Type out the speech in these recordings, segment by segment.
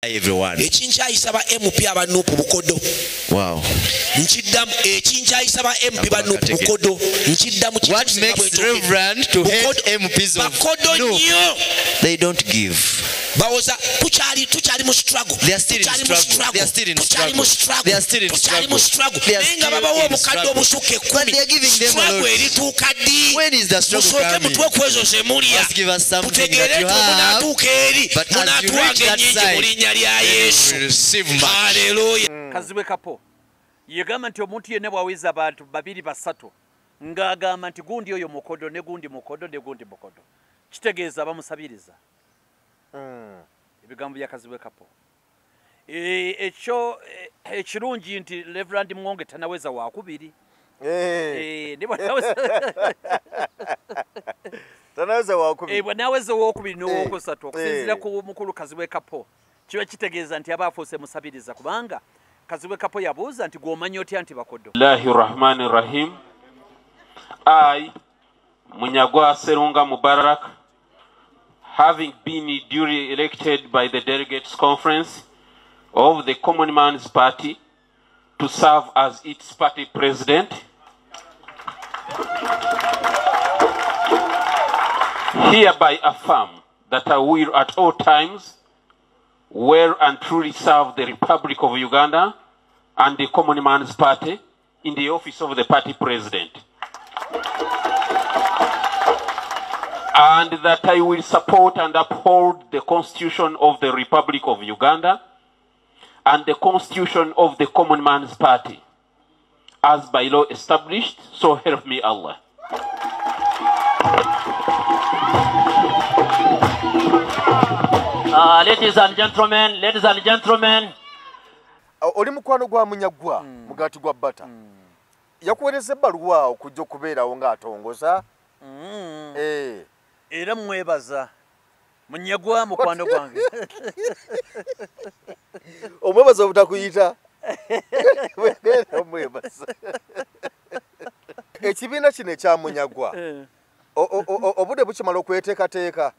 everyone. Echinchayisa ba MP abanupu bukodo. Wow. Nchiddamu echinchayisa ba MP banupu bukodo. Nchiddamu. What makes Reverend to hate MPs of no? They don't give. Bawoza tuchali mu struggle. They are still in struggle. They are still in struggle. They are still in struggle. They are still in struggle. But they are giving them a lot. When is the struggle coming? Just give us something that you have. But as you reach that side, you will receive much. Hallelujah. Kazibwe kapo. Yegamba nti omuntu yenna bwaweza abantu babiri basatu. Ngagamba nti gundi oyo mukodo ne gundi mukodo ne gundi mukodo. Kitegeeza bamusabiriza. Ebigambo bya Kazibwe kapo. Ekyo ekirungi nti Reverend Mwonge tanaweza wakubiri. Ndipo tanaweza. Tanaweza wakubiri. Bwanaweza wakubiri n'owokusatu okusinziira ku mukulu Kazibwe kapo. Kiba kitegeeza nti abafuuse musabiriza kubanga Kazibwe kapo yabuuza nti gw'omanyi otya nti bakodo. Bismillahirrahmanirrahim. I, Munyagwa Serunga Mubarak, having been duly elected by the Delegates Conference of the Common Man's Party to serve as its party president, hereby affirm that I will at all times well and truly serve the Republic of Uganda and the Common Man's Party in the office of the party president. And that I will support and uphold the Constitution of the Republic of Uganda and the Constitution of the Common Man's Party, as by law established, so help me Allah. Ladies and gentlemen. Oli mukwano gwa Munyagwa mugati gwa bata. Yakuwereza ebbaluwa okujja okubeerawo ng'atongoza. Era mwebaza. Munyagwa mukwano gwange. Omwebaza obutakuyita. Omwebaza. Ekibiina kino ekya Munyagwa. Obudde bukimala okweteekateeka.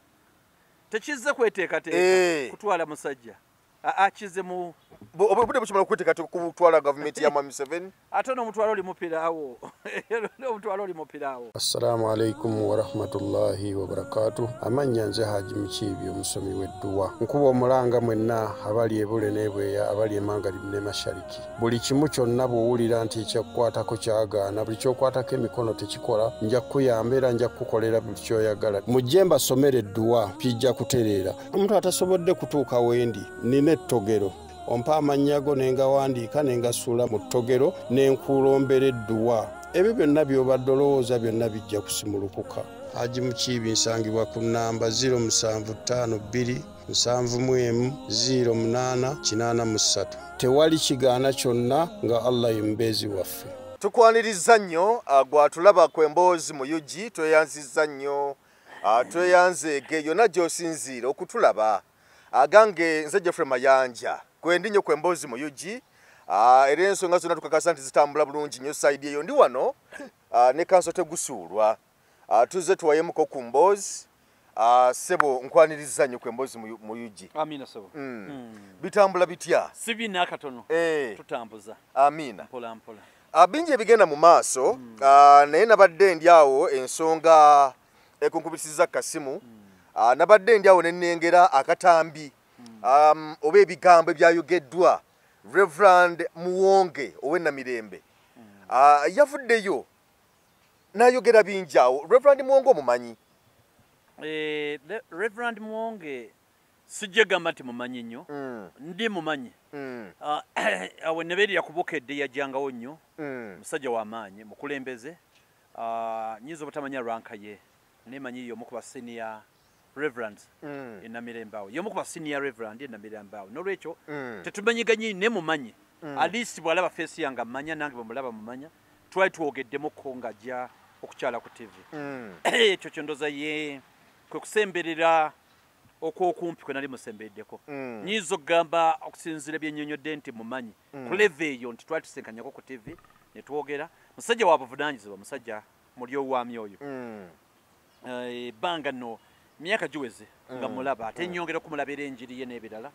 Tekizze kweteekateeka kutwala musajja. Kize mu obudde bukimala okweteekateeka kutwala gavumenti ya Mwami Museveni. Ate n'omutwalo oli mupiraawo. N'omutwalo oli mupiraawo. Assalamu alaikum wa rahmatullahi wa barakatuh. Amanya nze Haji Mukiibi omusomi w'edduwa. Nkuba omulanga mwenna abali ebule n'ebweya abali emangalibi ne mashariki. Buli kimu kyonna bw'owulira nti ekyakukwatako kyagaana buli ky'okwatako emikono tekikola nja kukuyamba era nja kukukolera buli ky'oyagala. Mujje mbasomere edduwa kijja kutereera. Omuntu atasobodde kutuuka wendi nina ettogero. Ompa amanyago nengawandiika nengasuula mu ttogero nenkulombera edduwa. Ebyo byonna by'obadde olowooza byonna bijja kusimulukuka. Haji Mukiibi nsangibwa ku nnamba 0752 0708 Tewali kigaana kyonna nga Allah ye mbeezi waffe. Tukwaniriza nnyo gwatulaba ku emboozi mu UG tweyanzizza nnyo tweyanzeege yonna gy'osinziira okutulaba agange nze Jeffrey Mayanja kwendi nnyo ku emboozi mu UG era ensonga zonna tukakasa nti zitambula bulungi nnyo sayidi eyo ndi wano ne kanso tegusuulwa tuzze tuwayemuko ku mboozi sebo nkwaniriza nnyo ku emboozi mu UG. Amina sebo. Bitambula bitya? Sibina katono. Tutambuza. Amina. Mpola mpola. Bingi ebigenda mu maaso naye nabadde ndi awo ensonga ekunkubisiza kasimu nabadde ndi awo nennengera akatambi oba ebigambo ebyayogeddwa Reverend Mwonge ow'Ennamirembe yavuddeyo n'ayogera bingi awo. Reverend Mwonge omumanyi? Reverend Mwonge sijja gamba nti mumanyi nnyo ndi mumanyi. Awo Neberi yakubukedde yajjangawo nnyo musajja w'amaanyi mukulembeze nyiza obutamanya ranka ye nemanyi y'omu ku ba senior Reverend Ennamirembe awo y'omu ku ba senior Reverend Ennamirembe awo n'olwekyo tetumanyiganye ne mumanyi at least bw'alaba face yange amanya nange bwe mulaba mumanya twali twogeddemukko ng'ajja okukyala ku TV. Ekyo kyondoza ye kwe kusemberera okwokumpi kwe nali musembeddeko. Nyiza okugamba okusinziira byennyonnyodde nti mumanyi ku level eyo nti twali tusenkanyako ku TV ne twogera musajja wa buvunaanyizibwa musajja muli owami oyo. Banga no myaka giweze nga mulaba ate nyongera kumulabira enjiri ye n'ebirala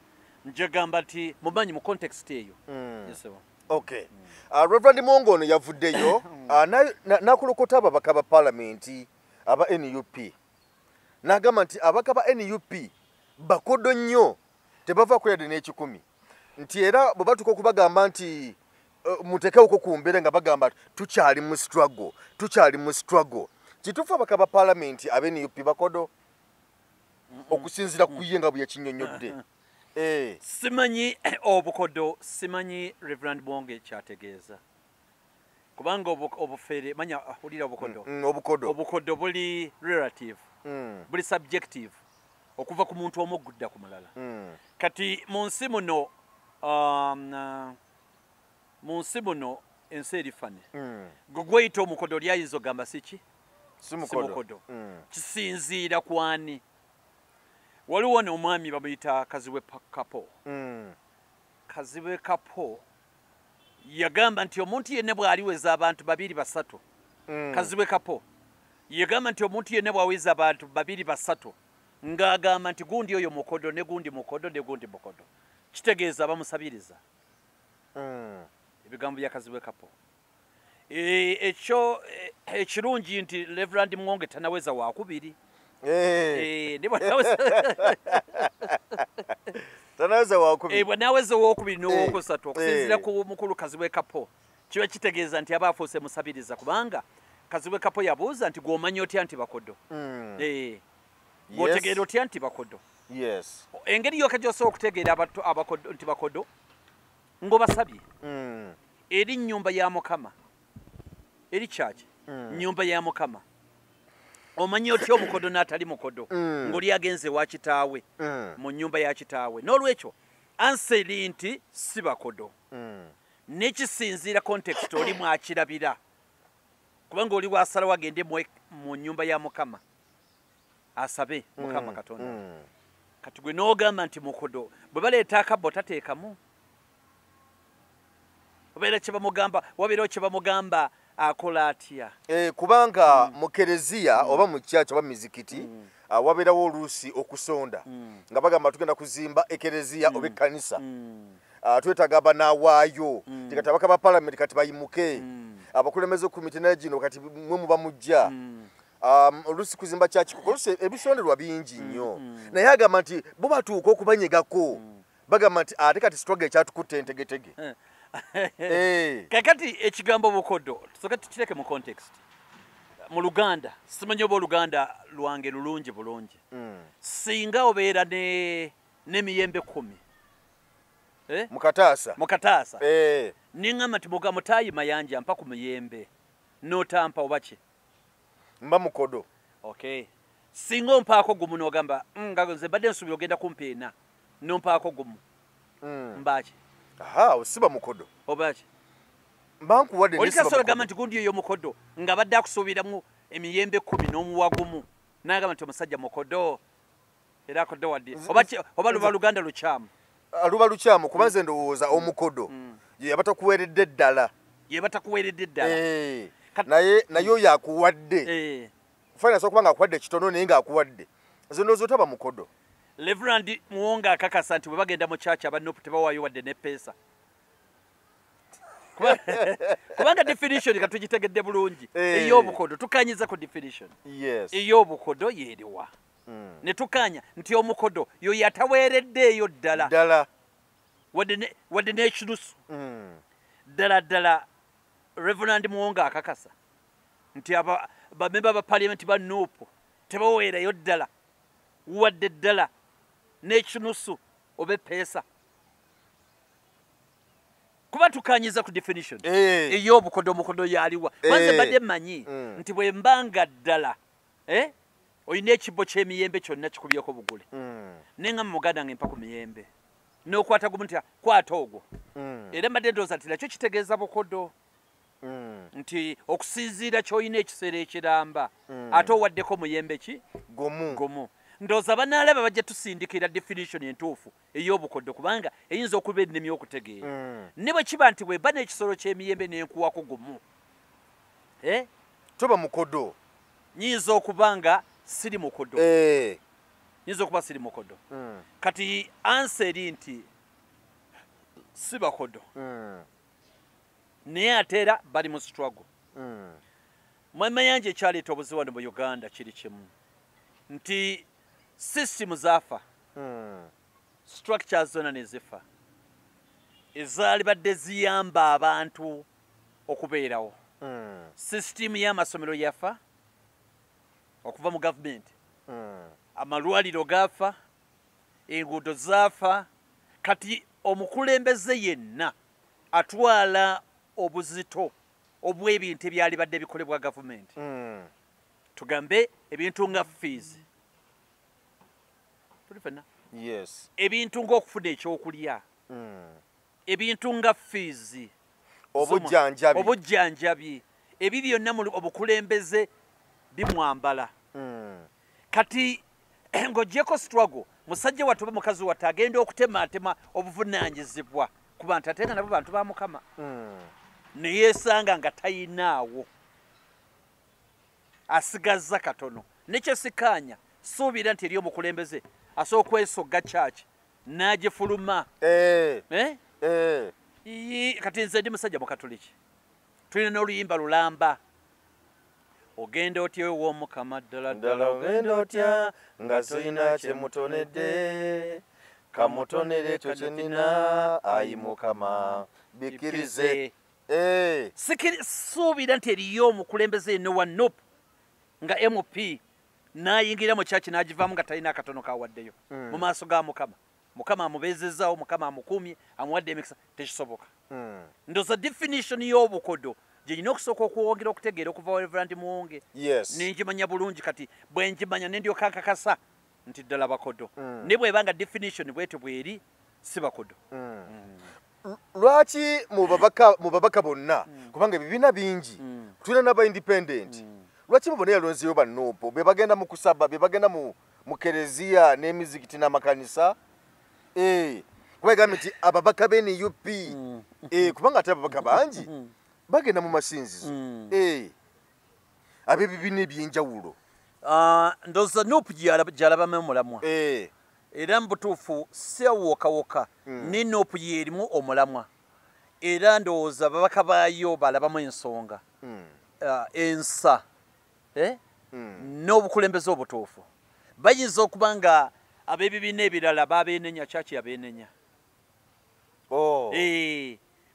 njagamba nti mumanyi mu context eyo. Okay. Reverend Mongono yavuddeyo nakulokota ababaka ba parliament aba NUP. Nagamba nti abaka ba NUP bakodo nnyo tebava kweyade n'ekikumi. Nti era bwe batuka okubagamba nti muteekewoko ku mbeera nga bagamba tukyali mu struggle. Kituufu abaka ba parliament aba NUP bakodo okusinziira ku ye nga bwe yakinnyonnyodde. Simanyi obukodo, simanyi Reverend Mwonge kyategeeza. Kubanga obufere manya hulira obukodo. Obukodo buli relative. Buli subjective. Okuva ku muntu omu gudda ku mulala. Kati mu nsi muno ensi erifane. Gugweyita omukodo lyayinza ogamba siki? Si mukodo. Kisinziira kwani. Waliwo n'omwami bamuyita Kaziwe Kapo. Kaziwe Kapo yagamba nti omuntu yenna bw'aliweza abantu 2-3. Kaziwe Kapo yagamba nti omuntu yenna bw'aweza abantu 2-3 ng'agamba nti gundi oyo mukodo ne gundi mukodo ne gundi mukodo. Kitegeeza bamusabiriza. Ebigambo bya Kaziwe Kapo. Ekyo ekirungi nti Reverend Mwonge tanaweza wakubiri. Tanaweza wakubiri. Bwanaweza wakubiri n'owokusatu okusinziira ku mukulu Kaziwe Kapo. Kiba kitegeeza nti abafuuse musabiriza kubanga Kaziwe Kapo yabuuza nti gw'omanyi otya nti bakodo. Gw'otegeera otya nti bakodo. Engeri yokka gy'osobola okutegeera abakodo nti bakodo ng'obasabye. Eri nnyumba ya Mukama. Eri kyaki. Nnyumba ya Mukama. Omanyi otya omukodo n'atali mukodo ng'oli agenze wa kitaawe mu nnyumba ya kitaawe. N'olwekyo anseri nti si bakodo. N'ekisinziira context oli mwakirabira. Kubanga oli wasalawo agende mu nnyumba ya Mukama asabe Mukama Katonda. Kati gwe n'ogamba nti mukodo bwe baleeta akabbo tateekamu. Wabeera kye bamugamba akola atya. Kubanga mu kereziya oba mu church oba mizikiti wabeerawo oluusi okusonda nga bagamba tugenda kuzimba ekereziya oba ekkanisa. Twetaaga abanawaayo kati abaka ba parliament kati bayimuke abakulembeze ku mitina gino kati mwe muba mujja oluusi kuzimba church oluusi ebisonderwa bingi nnyo naye agamba nti bo batuuka okubanyegako bagamba nti ate kati struggle ekyatukutte entegetege. Kakati ekigambo bukodo tusoka tukireke mu context. Mu Luganda simanyi oba Oluganda lwange lulungi bulungi. Singa obeera n'emiyembe 10 mukataasa ningamba nti muga mutayi mayanja mpa ku miyembe notampa obaki mba mukodo. Okay. Singa ompaako gumu n'ogamba nga nze badde nsuubira ogenda kumpeena nompaako gumu mbaki. Osiba mukodo. Obaki. Mbanku wadde nesiba. Olikasobola gamba nti gundi eyo mukodo nga badde akusuubiramu emiyembe 10 n'omuwa gumu n'agamba nti omusajja mukodo era akodo wadde oba luba Luganda lukyamu. Luba lukyamu kuba nze ndowooza omukodo ye yabatakuweeredde ddala. Naye oyo akuwadde. Fayina asobola kuba nga akuwadde kitono naye ng'akuwadde. Nze ndowooza otaba mukodo. Reverend Mwonge akakasa nti bwe bagenda mu church abannopu tebawaayo wadde ne pesa. Kubanga definition katugitegedde bulungi. Ey'obukodo tukanyiza ku definition. Ey'obukodo yeeriwa. Ne tukanya nti omukodo yo yataweereddeeyo ddala. Wadde n'ekirusu. Ddala Reverend Mwonge akakasa nti bamemba ba parliament ba NUP tebaweerayo ddala. Wadde ddala n'ekinusu oba pesa. Kuba tukanyiza ku definition ey'obukodo omukodo yaliwa. Manze badde manyi nti bwe mbanga ddala oyina ekibbo ky'emiyembe kyonna kikubyeko bugule. Nenga muganda ngempa ku miyembe n'okwata gumu nti kwata ogwo. Era mbadde ndowooza nti nakyo kitegeeza bukodo. Nti okusinziira ky'olina ekiseera ekiramba ate owaddeko muyembe ki gomu. Ndowooza banaalaba bajja tusindikira definition entuufu ey'obukodo kubanga eyinza okuba ennimi okutegeera. Ne bwe kiba nti bweba n'ekisolo ky'emiyembe n'enkuwako gumu toba mukodo. Nyinza okuba nga siri mukodo. Kati anseri nti si bakodo naye ate era bali mu struggle. Mwema yanje ekyaleeta obuzibu wano mu Uganda kiri kimu nti system zaafa structures zona ne zifa ezaali badde ziyamba abantu okubeerawo. System y'amasomero yafa okuva mu government, amalwaliro gafa, enguudo zaafa. Kati omukulembeze yenna atwala obuzito obw'ebintu ebyali badde bikolebwa government. Tugambe ebintu nga fees. Tulifena? Yes. Ebintu ng'okufuna ekyokulya. Ebintu nga fees. Obujjanjabi. Ebyo byonna mu obukulembeze bimwambala. Kati ng'oggyeko struggle, musajja wattu oba mukazi wattu agenda okutematema obuvunaanyizibwa ku bantu ate nga nabo bantu ba Mukama. Ne yeesanga nga tayinaawo. Asigazza katono. Nekyesikaanya suubira nti eri omukulembeze asobola okwesogga kyaki n'agifuluma. Kati nze ndi musajja Mukatuliki. Tulina n'oluyimba lulamba. Ogenda otya ew'Omukama ddala ddala ogenda otya nga tolina kyemutonedde kamutonere ekyo kye nnina ayi Mukama bikkirize. Suubira nti eriyo omukulembeze Noah Nope nga MP n'ayingira mu kyaki n'agivaamu nga talina akatono kawaddeyo mu maaso ga Mukama. Mukama amubeezezaawo, Mukama amukuumye, amuwadde emikisa. Tekisoboka. Ndooza definition y'obukodo gye nyina okusooka okuwongera okutegeera okuva Reverend Muwonge. Nengimanya bulungi kati bwe ngimanya ne ndyoka nkakasa nti ddala bakodo. Ne bw'ebanga definition bwetyo bweri si bakodo. Lwaki mu babaka bonna kubanga ebibiina bingi tulina n'aba independent, lwaki mubona yalonzeyo bannoopo be bagenda mu kusaba, be bagenda mu kereziya n'emizikiti n'amakanisa? Kuba egambye nti ababaka b'NUP kubanga ate ababaka bangi bagenda mu masinzizo ab'ebibiina eby'enjawulo. Ndowooza NUP gy'alabamu omulamwa. Era mu butuufu si awokawoka ne NUP y'erimu omulamwa. Era ndowooza ababaka baayo balabamu ensonga, ensa n'obukulembeze obutuufu. Bayinza okuba nga ab'ebibiina ebirala babeenenya kyaki yabeenenya.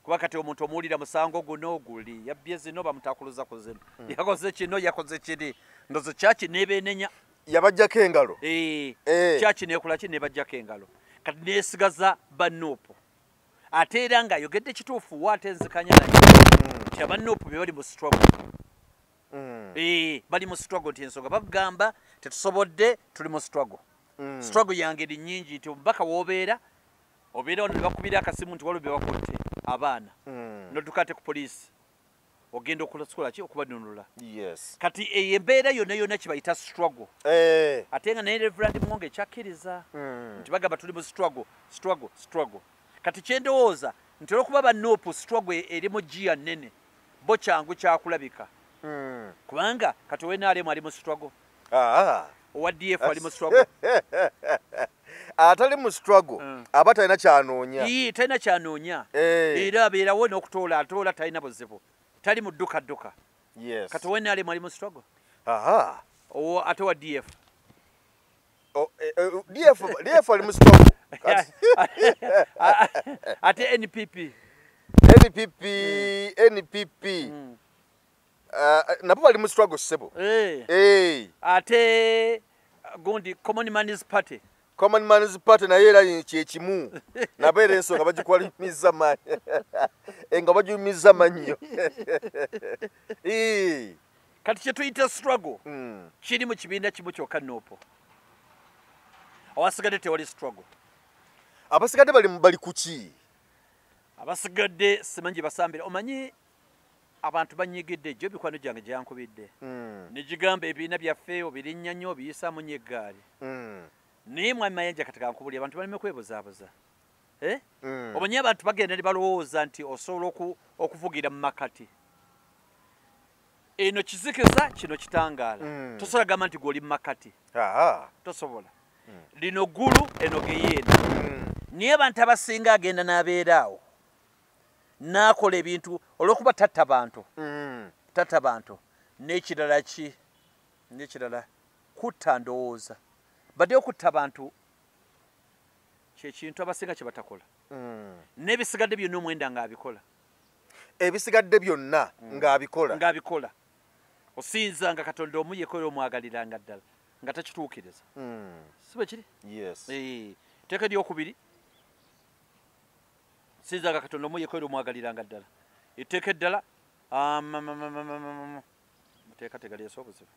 Kuba kati omuntu omuwulira musango guno guli yabbye zino bamutakuluza ku zino yakoze kino yakoze kiri ndozo kyaki nebeenenya yabajjako engalo. Kyaki nekolaki nebajjako engalo kati neesigaza bannuupu ate era nga ayogedde kituufu waatenzikanya naye nti abannuupu be bali mu struggle. Bali mu struggle nti ensonga bagamba tetusobodde tuli mu struggle. Struggle yange eri nnyingi nti omubaka w'obeera wano ne bakubira akasimu nti waliwo be bakutte abaana noddukate ku poliisi ogenda okukola ki okubanunula. Kati eyo embeera yonna yonna kibayita struggle. Ate nga naye Reverend Muwonge ekyakkiriza nti bagamba tuli mu struggle. Kati kyendowooza nti olwokuba bannuupu struggle eri mu giya nnene bo kyangu kyakulabika kubanga kati owenaalemu ali mu struggle, owa DF ali mu struggle. Atali mu struggle aba talina kyanoonya. Talina kyanoonya era abeerawo n'okutoola atoola talina buzibu, tali mu dduka. Kati owenaalemu ali mu struggle. Ate wa DF DF ali mu struggle. Ate NPP nabo bali mu struggle sebo. Ate gundi Common Man's Party naye era kyekimu nabo era ensonga bagikwalimiza manyi nga bagiumiza mannyo. Kati kyetuyita struggle kiri mu kibiina kimu kyokka NUP. Awasigadde tewali struggle. Abasigadde bali kuki? Abasigadde simanyi basambira. Omanyi abantu banyigidde gyo bikwano gyange gyankubidde negigamba ebibiina byaffe obirinnya nnyo obiyisaamu nnyo eggaali. Naye mwami Mayanja kati kankubuli abantu baleme kwebuzaabuza. Omanyi abantu bagenda ne balowooza nti osobola okuvugira mu makati. Eno kizikiza kino kitangaala. Tosobola gamba nti gw'oli mu makati. Tosobola. Lino ggulu eno geyeena. Naye abantu abasinga agenda n'abeeraawo n'akola ebintu olw'okuba tatta bantu n'ekirala kutta ndowooza badde okutta bantu kyekintu abasinga kye batakola n'ebisigadde byonna omwenda ng'abikola ebisigadde byonna ng'abikola osinzanga Katonda omu yekola omwagaliranga ddala nga takituukiriza si bwe kiri etteeka eryokubiri sinzanga Katonda omu yekola omwagaliranga ddala etteeka eddala mateeka tegaleese obuzibu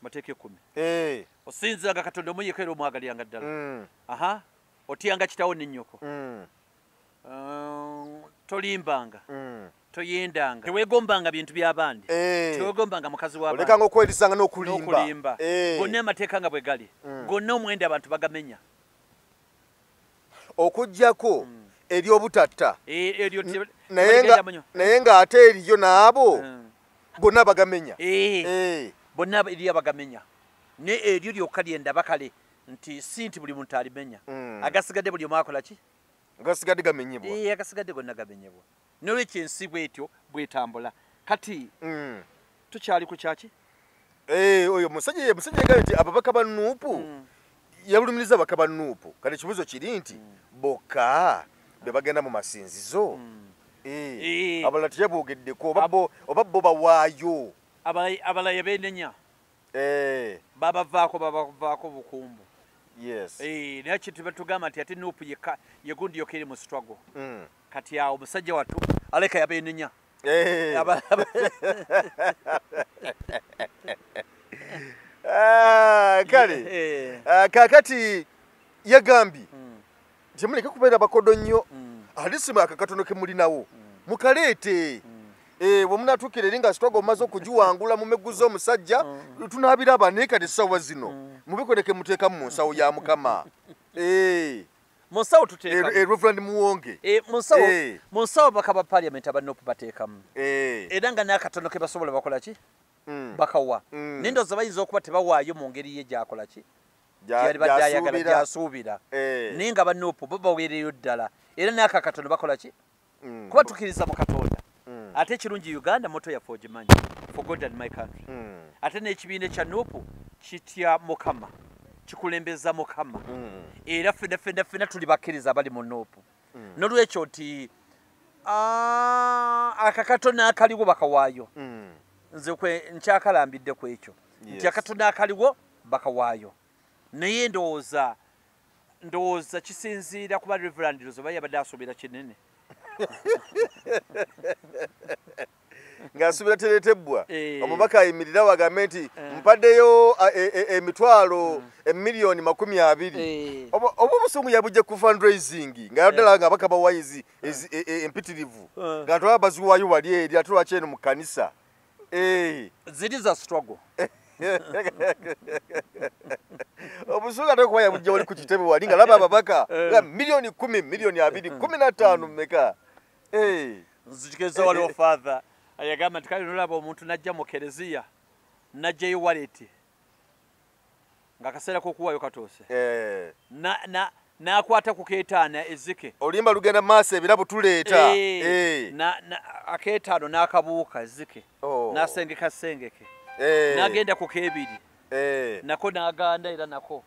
mateeka 10 osinzanga Katonda omu yekola omwagaliranga ddala otyanga kitaawo ne nnyoko tolimbanga toyendanga teweegombanga bintu by'abandi teweegombanga mukazi w'abandi olekanga okwerisanga n'okulimba gonna amateeka nga bwe gali gonna omwenda abantu bagamenya okuggyako ery'obutatta naye ng'ate eriyo n'abo gonna bagamenya bonna eriyo bagamenya ne eryo lyokka lyendaba kale nti si nti buli muntu alimenya agasigadde buli omu akola ki agasigadde gamenyebwa agasigadde gonna gamenyebwa n'olwekyo ensi bwetyo bwetambula kati tukyali ku kyaki oyo musajja yagambye nti ababaka ba Nuupu yalumiriza ababaka ba Nuupu kati ekibuzo kiri nti bokka be bagenda mu masinzizo abalala teyaboogeddeko oba bo bawaayo abalaye beenenya babavaako bukumbu naye kintu tugamba nti ate Nuupu yegundi yokka eri mu struggle kati awo omusajja wattu aleka yabeenenya kale kakati yagambye nti muleke kubeera bakodo nnyo alisimu akakatono ke mulinawo mukaleete bwe munatuukira eri nga struggle mumaze okugiwangula mu megguza omusajja tunaabiraba naye kati essaawa zino mubikoleke muteekamu mu nsawo ya Mukama munsawo tuteeka Reverend Muwonge munsawo bakaba parliament aba Nuupu bateekamu era nga n'akatono ke basobola bakola ki bakawa n'endowooza bayinza okuba tebawaayo mu ngeri ye gyakola ki gyali badde ayagala gyasuubira naye nga ba Nuupu bo baweereyo ddala era n'ako akatono bakola ki kuba tukkiriza mu Katonda ate ekirungi Uganda moto yaffe ogimanyi for God and my country ate n'ekibiina ekya Nuupu kitya Mukama kikulembeza Mukama era ffenna tuli bakkiriza abali mu Nuupu n'olwekyo nti akakatono akaliwo bakawaayo nze nkyakalambidde ku ekyo nti akatono akaliwo bakawaayo naye ndowooza kisinziira kuba Reverend Rozoba yabadde asuubira kinene ng'asuubira tereetebbwa omubaka ayimirira wagambe nti mpaddeyo emitwalo emiliyoni 20 oba obusungu yabujja ku fundraising nga ddala nga abaka bawayizi empitirivu nga ntwala baziwaayo wali eri ate lwaki eno mu kkanisa ziri za struggle obusungu ate kuba yabujja wali ku kitebe wali nga laba ababaka miliyoni 10 miliyoni 20 15 mmeka nzikiriza waliwo father ayagamba nti kale nolaba omuntu najja mu kereziya najjayo waleti ng'akaseera k'okuwaayo katoose n'akwata ku keetaana ezzike oluyimba lugenda maaso ebirabo tuleeta akeetaano n'akabuuka ezzike n'asengekasengeke n'agenda ku keebiri nako n'aganda era nako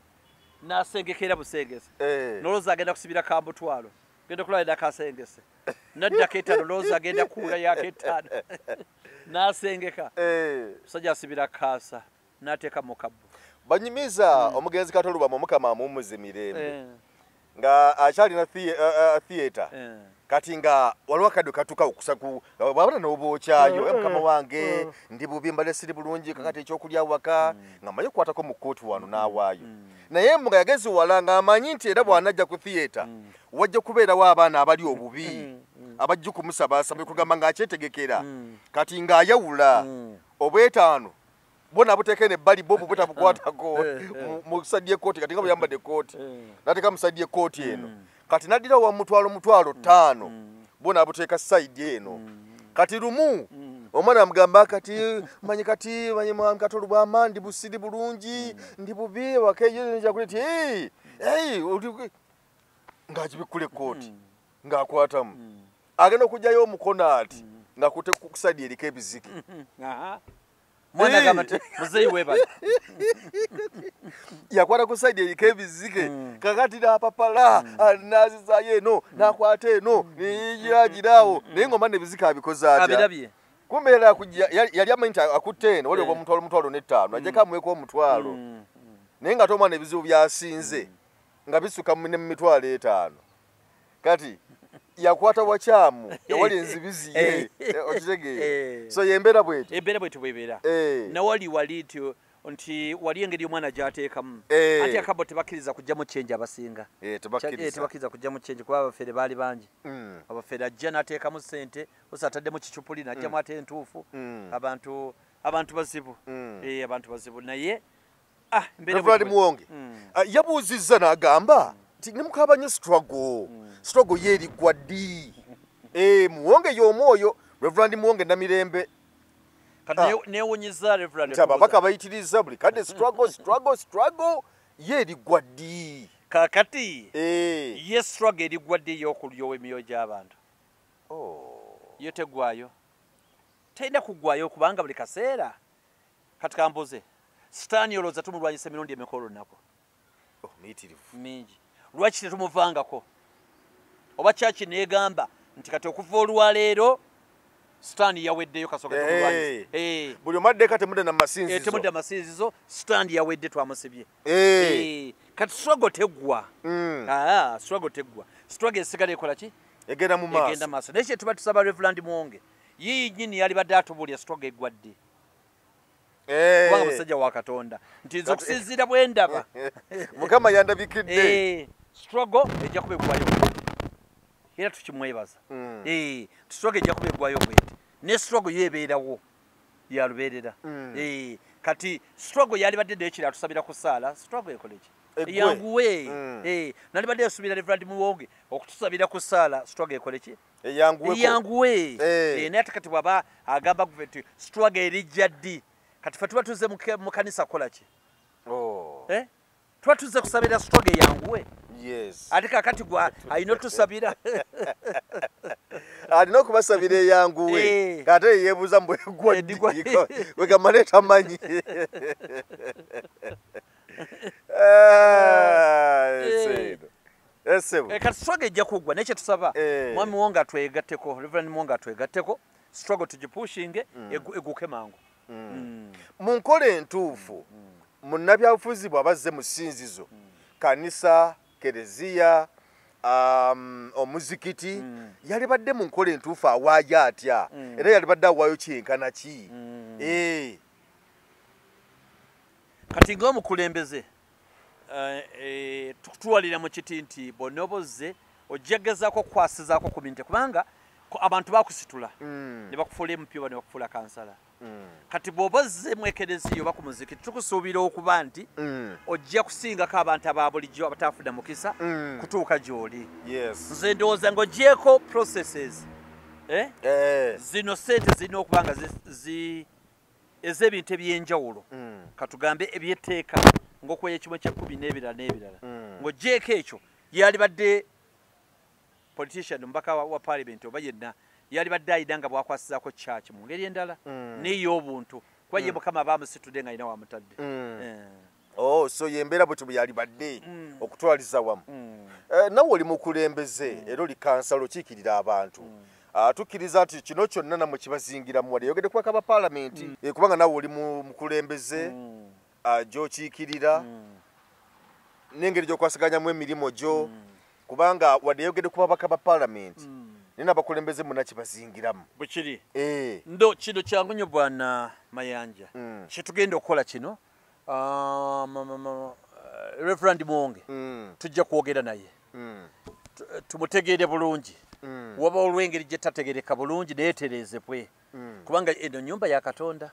n'asengekera busengese nolowooza agenda kusibira kambutwalo genda kulaba nakasengese nadda keetaano lowooza agenda kuula yakeetaano n'asengeka musajja asibira kaasa n'ateeka mu kabbo banyumiza omugenzi Katoluba Mukama amumuze mirembe nga akyalina theatre kati nga waliwo akadde katuka okusaku wabona n'obookyayo Mukama wange ndi bubi mbale siri bulungi kakati ekyokulya waka nga mmanyi okukwatako mu kkooti wano n'awaayo naye nga yagezi wala ng'amanyi nti era bw'anajja ku theatre wajja kubeerawo abaana abali obubi abajja kumusabaasaba kugamba ng'akyetegekera kati ng'ayawula obwetaano bona buteeke n'ebbali bo butabukwatako mu sadi y'ekkooti kati nga buyambadde ekkooti n'ateeka mu sadi y'ekkooti eno kati n'addira wa mutwalo 5 bona abuteeka sayidi eno kati lumu omwana amugamba kati manyi mwami Katoluba ndi busiri bulungi ndi bubi wakeyo njakuleti ng'agibikkula ekkooti ng'akwatamu agenda okujjayo omukono ati nga kutekusadi eriko ebizike mwana gamate muzeyi webale yakwata ku side eriko ebizike kakati napapala nazizayo eno nakwata eno niyiragirawo naye ng'omba nebizike abikoze atya kumbe yali amanyi nti akutte eno waliwo omutwalo n'ettaano ajjako amuweeko omutwalo naye nga tomwana ebizibu byasinze nga bisuka ne mu mitwalo etaano kati yakwata wakyamu ewali enzibizi ye okitegeera so yembeera bwetyo bwebeera nawali wali nti wali engeri omwana gy'ateekamu ate akabo tebakkiriza kujjamu kyenji abasinga tebakkiriza kujjamu kyenji kuba abafere baali bangi abafere ajja n'ateekamu ssente osa ataddemu kicupuli n'ajjamu ate entuufu abantu bazibu abantu bazibu naye Reverend Muwonge yabuuzizza n'agamba nti ne mukabanye struggle ye erigwa ddi Muwonge y'omwoyo Reverend Muwonge Namirembe newunyiza Reverend ababaka bayitiriza buli kadde struggle ye erigwa ddi kakati ye struggle erigwa ddi y'okulyowa emyoyo gy'abantu yo tegwayo teyina kuggwayo kubanga buli kaseera kati kambuze sitaani olowooza tumulwanyisa emirundi emeka olunaku mingi lwaki tetumuvangako oba kyaki neegamba nti kati okuva olwaleero sitaani yaweddeyo kasooka tumulwanyisa buli omaddeka temudde na masinzizo sitaani yawedde twamusibye kati struggle teggwa struggle esigala ekola ki egenda mu maaso naye kye tuba tusaba Reverend Muwonge ye nnyini yali badde atubuulya struggle eggwadde kubanga musajja wa Katonda nti nze okusinziira bwe ndaba Mukama yandabikidde struggle ejja kuba eggwayo era tukimwebaza struggle ejja kuba eggwayo bwete ne struggle yeebeerawo yalubeerera kati struggle yali badde naye kira tusabira ku ssaala struggle ekole ki yanguwe nali badde yasubira Reverend Muwonge okutusabira ku ssaala struggle ekole ki yanguwe naye ate kati bw'aba agamba guventi struggle erijja ddi kati fe tuba tuzze mu kanisa kukola ki tuba tuzze kusabira struggle yanguwe ate kakati gwa alina otusabira alina okubasabira eyanguwe kate yeebuuza bwegamale tamanyi kati struggle ejja kuggwa naye kyetusaba mwami Muwonge atwegatteko Reverend Muwonge atwegatteko struggle tugipushinge eguke mangu mu nkola entuufu munnabyabufuzi bw'abazze mu ssinzizo kanisa kereziya omuzikiti yali badde mu nkola entuufu awaayo atya era yali badde awaayo kyenkana ki kati ng'omukulembeze tutuwalira mu kiti nti bonna obozze ojja gezaako okukwasizaako ku bintu kubanga abantu bakusitula ne bakufuula emupyoba ne bakufuula kansala kati bw'oba ozze mu ekereziya oba ku muzikiti tukusuubira okuba nti ojja kusingako abantu aba bulijjo abatafuna mukisa kutuuka gy'oli nze ndowooza ng'ogyeko processes zino sente zirina okuba nga ez'ebintu eby'enjawulo katugambe ebyetteeka ng'okweya ekimu eky'ekkumi n'ebirala ng'ogyeko ekyo yali badde politician omubaka wa parliament oba yenna yali badde ayina nga bwakwasizaako church mu ngeri endala n'ey'obuntu kuba ye Mukama baamusitudde nga alina wamutadde so yembeera bwe yali badde okutwaliza wamu nawe oli mukulembeze era oli kansala okiikirira abantu tukkiriza nti kino kyonna namwe kibazingiramu wali yogedde kubaka ba paalamenti kubanga nawe oli mukulembeze gy'okiikirira n'engeri gy'okwasiganyamu emirimu gyo kubanga wadde yogedde ku babaka ba paalamenti nina abakulembeze muna kibazingiramu bwekiri ndo kino kyangu nnyo Bwana Mayanja kyetugenda okukola kino Reverend Muwonge tujja kwogera naye tumutegeere bulungi waba olw'engeri gye tategereka bulungi neeterezebwe kubanga eno nnyumba ya Katonda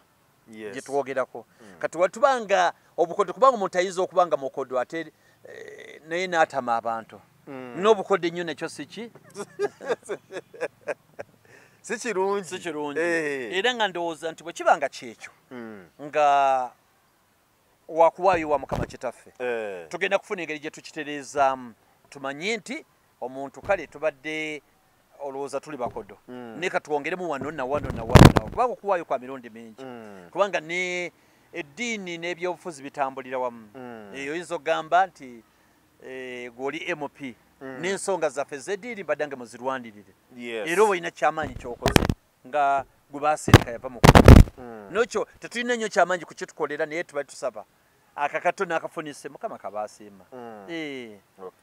gye twogerako kati watubanga obukodde kubanga omuntu ayinza okubanga mukoddo ate naye n'atama abantu n'obukodde nnyo nekyo siki si kirungi era nga ndowooza nti bwe kibanga kyekyo nga wakuwaayo wa Mukama kitaffe tugenda kufuna engeri gye tukitereezaamu tumanye nti omuntu kale tubadde olowooza tuli bakodo ne katwongeremu wano na wano na wano kubanga okuwaayo kwa mirundi mingi kubanga ne eddiini n'ebyobufuzi bitambulira wamu oyinza okugamba nti gw'oli MP n'ensonga zaffe z'eddiini baddange muzirwanirire era oba olina kyamaanyi ky'okoze nga gwe baasirika yava mu nokyo tetulina nnyo kyamaanyi ku kitukolera naye tuba tusaba akakatona akafunise mukama kabasiima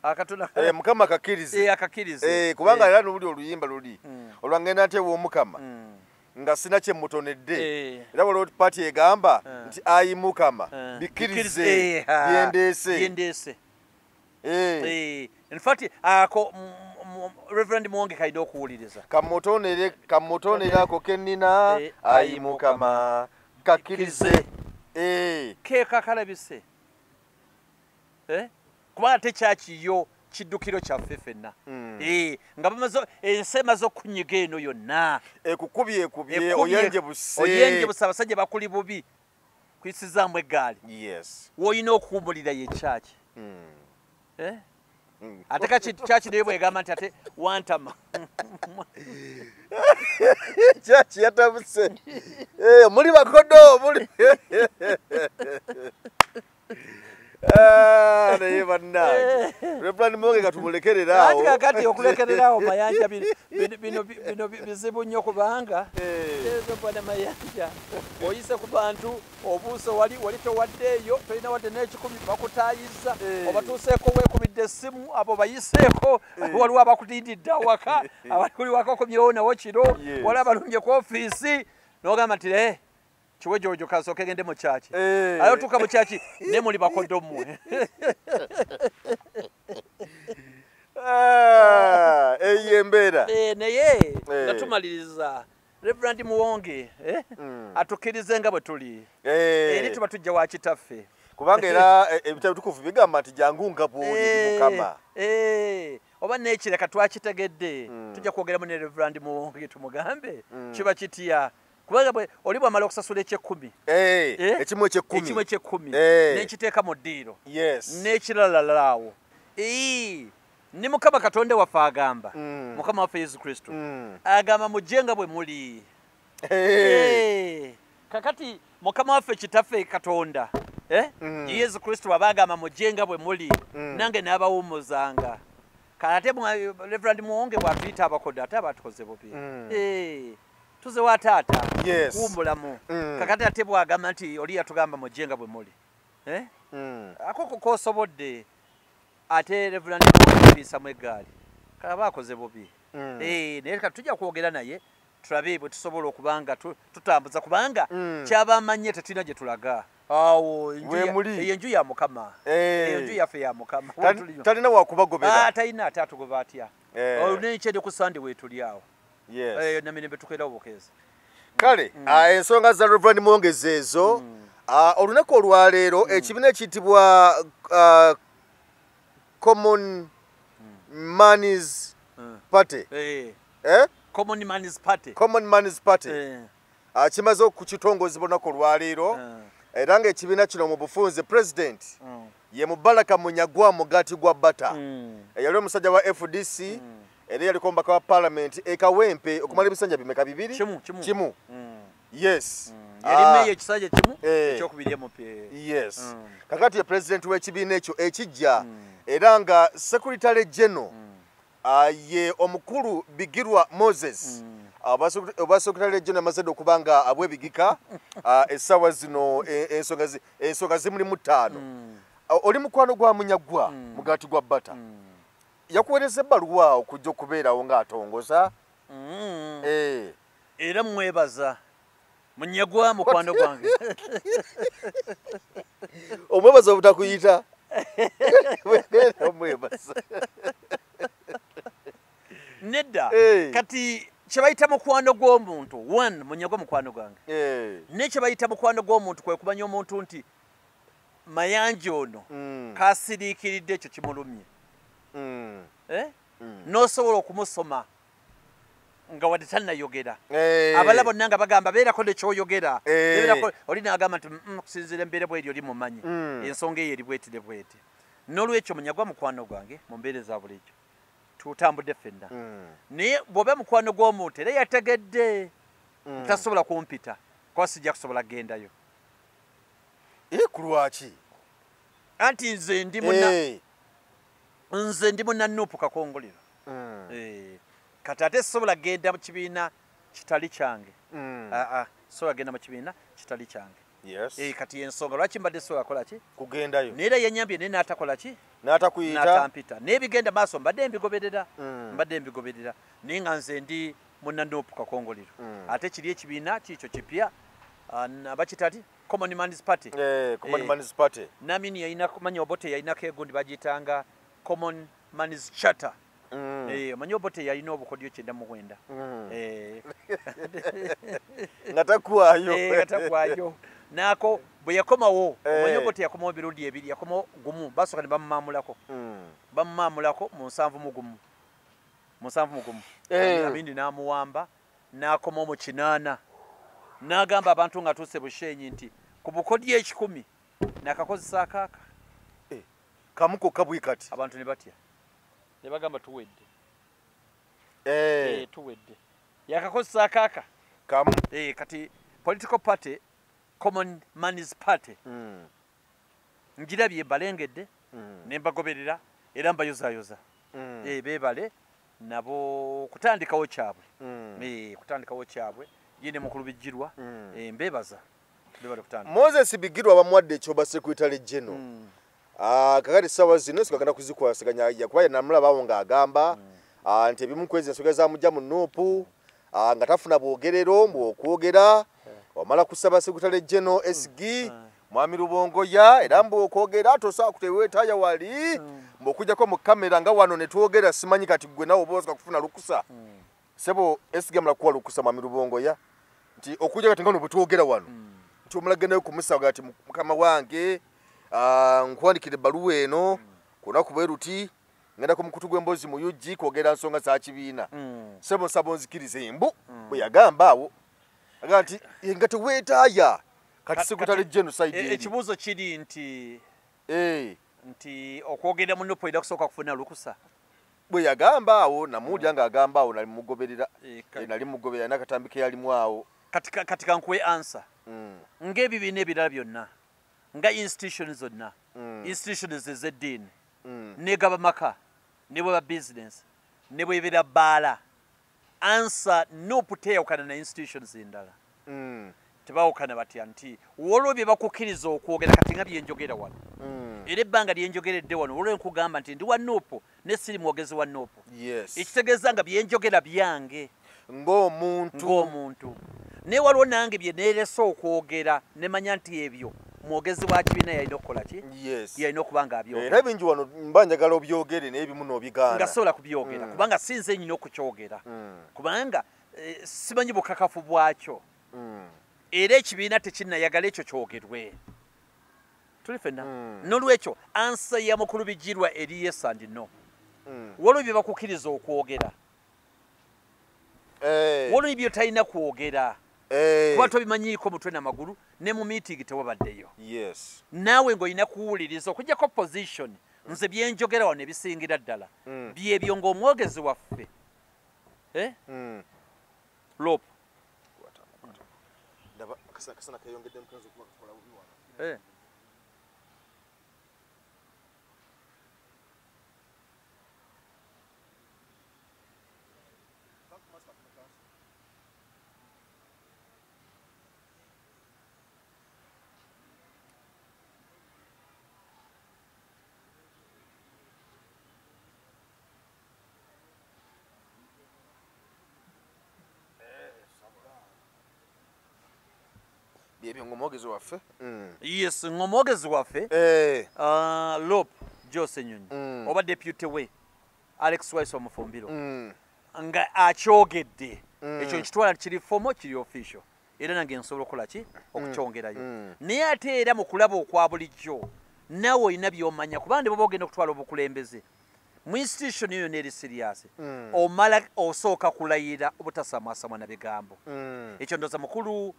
akatona mukama akakkirize kubanga era nobuli oluyimba luli olwangenda ntewa omukama nga sina kye mutonedde era waliwo paati egamba nti ayi mukama bikkirize byendeese in fact ako Reverend Muwonge kaida okuwuliriza kamutonere ako kennina ayi mukama kakkirize ke kakalabise kubanga tekyakiyo kiddukiro kyaffe ffenna nga bamaze ensi emaze okunyiga eno yonna ekukubye oyenje busa abasajja bakuli bubi kuyisizaamu eggaali woolina okuwummulira ye kyaki ate kyaki naye bwegamba nti ate wantama kyaki yatabuse muli bakodo muli naye bannange Reverend Muwonge katumulekereraawo kakati okulekereraawo mayanja bino bizibu nnyo kubanga ezo bwana mayanja oyise ku bantu obuuso wali towaddeeyo tolina wadde n'ekikumi bakutaayiza obatuuseeko weekubidde essimu abo bayiseeko waliwo abakutindidde awaka abakuli waka okomyewo nawo kiro waliwo abalumbye ku ofiisi n'ogamba nti kiwe jojo kasooke gende mu kyaki ayo tuka mu kyaki ne muli bakodo mmwe eyembeera naye nga tumaliriza Reverend Muwonge atukkirize nga bwe tuli eri tuba tujja wa kitaffe kubanga era ebitabo bitukuvu bigamba nti jangu nga bw'oli mukama oba n'ekireka twakitegedde tujja kwogeramu ne Reverend Muwonge tumugambe kiba kitya kubanga oli bwamala okusasula eky'ekkumi ekimu eky'ekkumi n'ekiteeka mu ddiiro n'ekiralalaawo ne mukama katonda waffe agamba mukama waffe yesu kristo agamba mujje nga bwe muli kakati mukama waffe kitaffe katonda yesu kristo aba agamba mujje nga bwe muli nange n'abawummuzanga kate Reverend Muwonge bw'atuyita abakodo ate abatukoze bubi tuze wa taata kuwummulamu kakati ate bwagamba nti oli yatugamba mujje nga bwe muli akoko koosobodde ate Reverend Muwonge abiisamu eggaali kaba akoze bubi naye kati tujja kwogera naye tulabe bwe tusobola okubanga tutambuza kubanga kyaba amanye tetulina gye tulaga awo enju ya mukama enju yaffe ya mukama talina wakubagobera talina ate atugoba atya olunenkyende ku sande weetuli awo namirembe tukeera obukeeza kale ensonga za Reverend Muwonge ezo olunaku olwaleero ekibiina ekiyitibwa Common Man's Party Common Man's Party kimaze okukitongozebwa olunaku olwaleero era ng'ekibiina kino mu bufunze president ye Mubaraka Munyagwa mugati gwa bata eyali omusajja wa FDC era yaliko omubaka wa parliament ekawempe okumala ebisanja bimeka bibiri kimu yes yali meyo ekisanja kimu ekyokubiri MP yes kakati ye president w'ekibiina ekyo ekijja era nga secretary general ye omukulu Bigirwa Moses oba secretary general amaze okubanga abwebigika essaawa zino ensonga zimulimu ttaano oli mukwano gwa Munyagwa mugati gwa bata yakuweereza ebbaluwa okujja okubeerawo ng'atongoza era mwebaza Munyagwa mukwano gwange omwebaza obutakuyita omwebaza nedda kati kyebayita mukwano gw'omuntu one Munyagwa mukwano gwange ne kyebayita mukwano gw'omuntu kwe kumanya omuntu nti mayanja ono kasiriikiridde ekyo kimulumye n'osobola okumusoma nga wadde tannayogera abala bonna nga bagamba beerako nekyoyogera oli n'agamba nti kusinziira embeera bweri oli mumanyi ensonga eyo eri bwetire bwete n'olwekyo Munyagwa mukwano gwange mu mbeera eza bulijjo tutambudde ffenna naye bw'oba mukwano gw'omuntu era yategedde tasobola kumpita kuba sijja kusobola kugendayo ku lwaki anti nze ndi muna Nuupu Kakongolero kati ate sobola kugenda mu kibiina kitali kyange sobola kugenda mu kibiina kitali kyange kati ensonga lwaki mbadde sobola kola ki kugendayo naye era yenyambye naye n'atakola ki n'atakuyita n'atampita naye bigenda maaso mbadde mbigoberera naye nga nze ndi muna Nuupu Kakongolero ate kiri ekibiina kiikyo kipya abakitati Common Man's Party Common Man's Party namini yayina manya Obote yayinako egundi bagiyitanga Common Man's Charter manya Obote yalina obukodyo 99 nga takwaayo nako bwe yakomawo manya Obote yakomawo ebirundi ebiri yakomawo gumu basooka ne bamumamulako mu 7 abindi n'amuwamba n'akomawo mu 8 n'agamba abantu nga tuuse Bushenyi nti ku bukodyo 10 nakakozesa akaaka kamu kokka bwe kati abantu ne batya ne bagamba tuwedde tuwedde yakakozesa akaaka kamu kati political party Common Man's Party njirabye balengedde ne mbagoberera era mbayozayoza beebale nabo kutandikawo kyabwe yene mukulu bijirwa mbebaza Moses Bigirwa bamwadde ekyoba Secretary General kakati sawa zino sikagana kuzikwasaganya yakuba namulabawo ng'agamba nti ebimu kwezi ensonga zamujja mu Nuupu nga tafuna bwogerero mbwokwogera wamala kusaba Secretary General SG Mwami Rubongoya era mbwokwogera tosobola kuteweetaaya wali mbwokujjako mu kamera nga wano ne twogera simanyi kati gwe nawe oba kufuna lukusa sebo SG amala kuwa lukusa Mwami Rubongoya nti okujja kati nga no bwetwogera wano nti omulagendayo kumusaga ati mukama wange nkwandikira ebbaluwa eno kunaku bwe ruti ngenda ku mukutu gw'emboozi mu UG kwogera nsonga za kibiina sebo nsaba onzikirize embu bwe yagamba awo agamba nti nga teweetaaya kati Secretary General side ekibuuzo kiri nti okwogera mu Nuupu era kusooka kufuna lukusa bwe yagamba awo namuwulira ng'agamba awo nali mugoberera n'akatambi ke yalimu awo kati kankuwe answer ng'ebibiina ebirala byonna nga institutions zonna institutions ez'eddiini ne gabamaka ne bweba business ne bwebera bbaala answer Nuupu teyawukana na institutions endala tebawukana batya nti wolwo bye bakukkiriza okwogera kati nga byenjogera wano era ebbanga lyenjogeredde wano wolwo nkugamba nti ndi wa Nuupu ne siri mwogezi wa Nuupu ekitegeeza nga byenjogera byange ng'omuntu naye waliwo nange bye neeresa okwogera ne manya nti ebyo mwogezi wa kibiina yalina okukola ki yalina okuba nga abyogera era bingi wano mba njagala obyogere n'ebimu n'obigaana nga sobola kubyogera kubanga sinze nnyina okukyogera kubanga simanyi bukakafu bwakyo era ekibiina tekinnayagala ekyo kyogerwe tuli ffenna n'olwekyo ansa ya mukulu Bigirwa eri yes and no waliwo bye bakukkiriza okwogera waliwo byo talina kwogera kuba tobimanyiiko mutwe n'amagulu ne mu meeting tewabaddeyo naawe ng'olina kuwuliriza okugyako position nze byenjogera wano ebisingira ddala byebyo ng'omwogezi waffe Lopu byebyo ng'omwogezi waffe yes ng'omwogezi waffe Lopu Jose Nyonyi oba deputy we Alex Wise Omufumbiro nga akyogedde ekyo nkitwala kiri fomo kiri official era nange nsobola okukola ki okukyongerayo naye ate era mu kulaba okwa bulijjo nawe olina by'omanya kuba ndi baba ogenda okutwala obukulembeze mu institution eyo neeri serious omala osooka kulayira obutasamasamwa na bigambo ekyo ndoza mukulu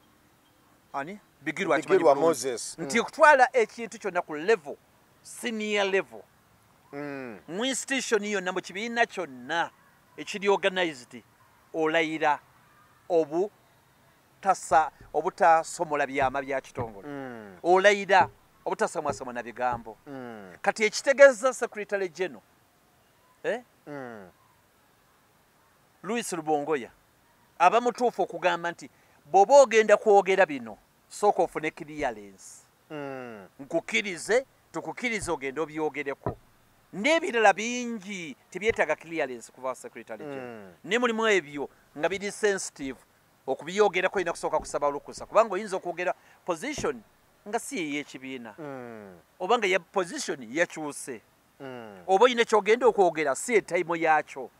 Bigirwa Moses nti okutwala ekintu kyonna ku level senior level mu institution yonna mu kibiina kyonna ekiri organized olayira obutasomola byama bya kitongole olayira obutasomola na bigambo kati ekitegeeza secretary general Louis Rubongoya aba mutuufu okugamba nti bw'oba ogenda kwogera bino sooka ofune clearance nkukirize tukukirize ogenda obyogereko n'ebirala bingi tebyetaaga clearance kuva secretary general ne mulimu ebyo nga biri sensitive okubyogerako olina kusooka kusaba olukusa kubanga oyinza okwogera position nga si ey'ekibiina oba nga ya position yakyuse oba olina kyogenda okwogera si etayimo yakyo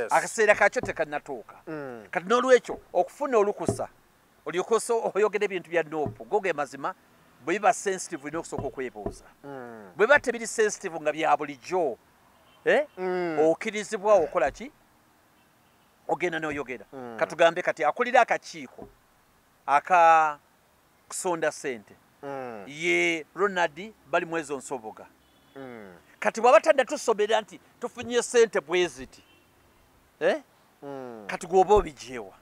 akaseera kakyo tekannatuuka kati n'olwekyo okufuna olukusa olyokosa oyogera ebintu bya nopu goge mazima bwe biba sensitive olina okusooka okwebuuza bwe biba tebiri sensitive nga bya bulijjo okkirizibwa okola ki ogenda n'oyogera katugambe kati akulira akakiiko aka kusonda ssente ye Ronald bali mwezo nsoboga kati bw'aba tannatusomera nti tufunye ssente bweziti kati gwoba obijeewa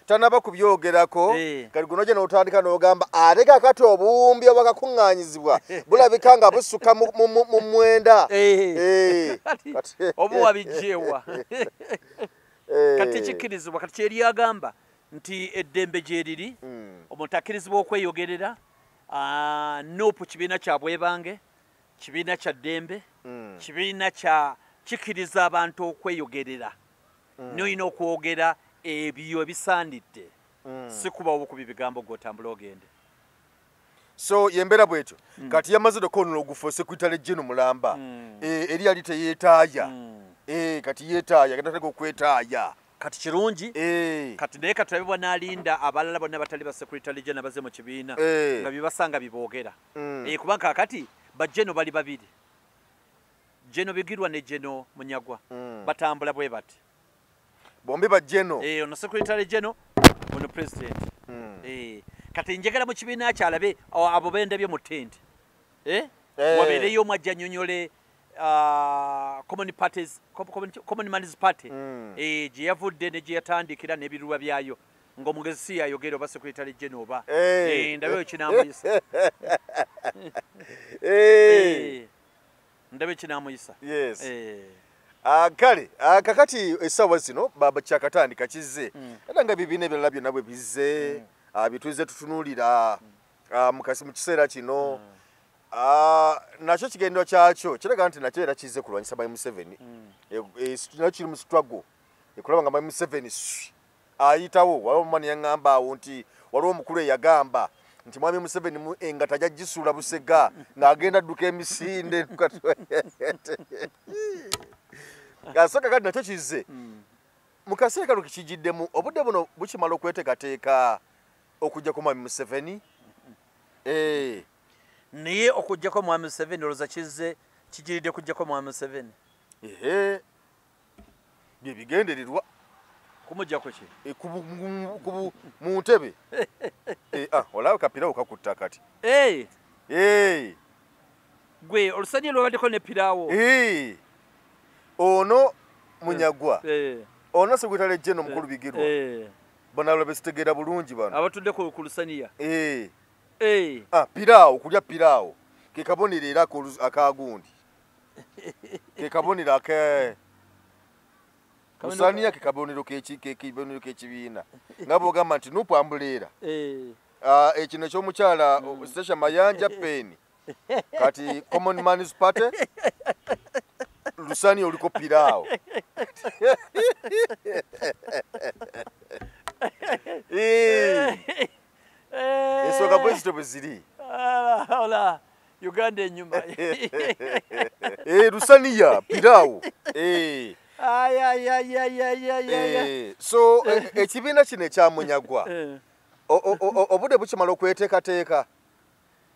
tanaba kubyogerako kati gunoje n'otandika n'ogamba ate kakati obuwumbi obwakakuŋŋaanyizibwa bulabika nga busuka mu mwenda oba wabijeewa kati ekikkirizibwa kati kyeri agamba nti eddembe gye riri omuntu akkirizibwa okweyogerera nopu kibiina kya bwebange kibiina kya ddembe kibiina kya kikkiriza abantu okweyogerera n'olina okwogera ebyo ebisaanidde si kuba obukubi bigambo gw'otambula ogende so yembeera bwetyo kati yamaze dokonola ogufa secretary general mulamba eri yali teyeetaaya kati yeetaaya katateka okwetaaya kati kirungi kati naye katulabibwa n'alinda abalala bonna batali ba secretary general baze mu kibiina nga bibasanga biboogera kubanga kakati bajeno bali babiri Jeno Bigirwa ne Jeno Munyagwa batambula bwe bati bombi bajeno ono secretary general ono president kati njagala mu kibiina kyalabe abo bendebye mu tent wabereyo mwajja nyonyole common man's party gye yavudde ne gye yatandikira n'ebirulwa byayo ng'omugezi si yayogera oba secretary general oba ndabe kinamuyisa ndabe kinamuyisa kale kakati essaawa zino baba kyakatandika kizze era nga bibiina ebirala byonna bwe bizze bituize tutunuulira mu kiseera kino nakyo kigendero kyakyo kiraga nti nakyo era kizze kulwanyisa Mwami Museveni nakyo kiri mu struggle ekulaba nga Mwami Museveni ayitawo waliwo omumani yaŋŋamba awo nti waliwo omukulu eyagamba nti Mwami Museveni engata ajja gisuula busega ng'agenda adduka emisinde asooka kati nakyo kizze mu kaseera kano kikijiddemu obudde buno bukimala okweteekateeka okujjako Mwami Museveni naye okujjako Mwami Museveni olowooza kizze kijiridde kujjako Mwami Museveni bye bigendererwa kumujjako ki mu ntebe olaba kapirawo kakutta kati gwe olusanyi lwabaddeko ne piraawo ono Munyagwa ono secretary general mukulu Bigirwa bonna babesitegeera bulungi bano abatudde ku lusaniya piraawo kulya piraawo ke kabonero era akagundi ke kabonero lusaniya ke kabonero k'ekibiina nga bw'ogamba nti nupu ambuleera ekino ekyomukyala Stasha Mayanja Penny kati common man's party lusani oliko piraawo ensonga bwezito bwe ziri Uganda enyuma lusaniya piraawo so ekibiina kino ekya Munyagwa obudde bukimala okweteekateeka